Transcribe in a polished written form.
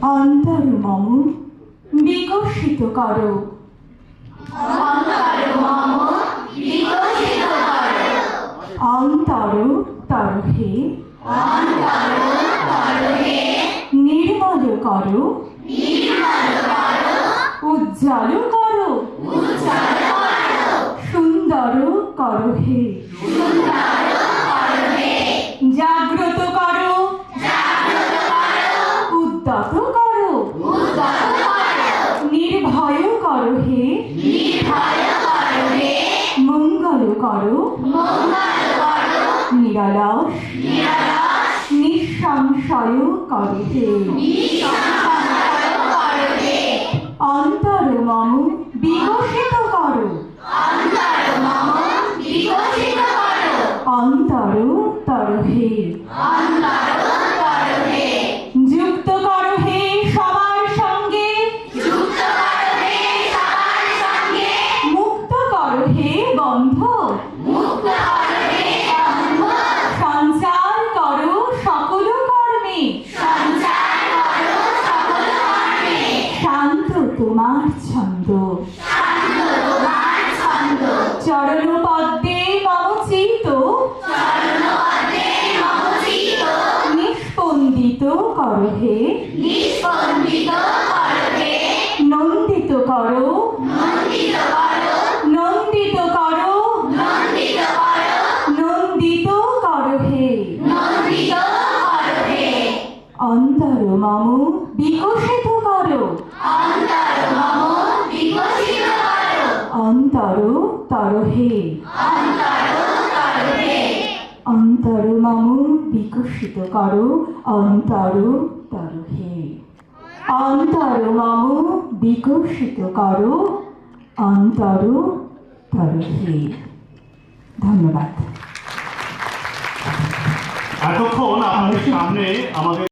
অন্তর মম বিকশিত করো, অন্তর তরহে নির্মল করো, উজ্জ্বল করো, সুন্দর করো হে, জাগ্রত করো, উদ্যত করো, নির্ভয় করো হে, মঙ্গল করো, নিরলস নিঃসংশয় করো হে। অন্তর মম বিকশিত করো, অন্তর তরহে যুক্ত করো হে সবার সঙ্গে, মুক্ত করো হে বন্ধ, সঞ্চার করো সকল কর্মে, শান্ত তোমার ছন্দ, চরণ পদ্মে মম চিত, নিষ্পন্দিত করো হে, নন্দিত করো, নন্দিত করো, নন্দিত করো হে। অন্তর মম বিকশিত করো, অন্তর তরহে অন্তর মম বিকশিত করো, অন্তর তরহে অন্তর মম বিকশিত করো, অন্তর তরহে। ধন্যবাদ। এতক্ষণ আপনাদের সামনে আমাদের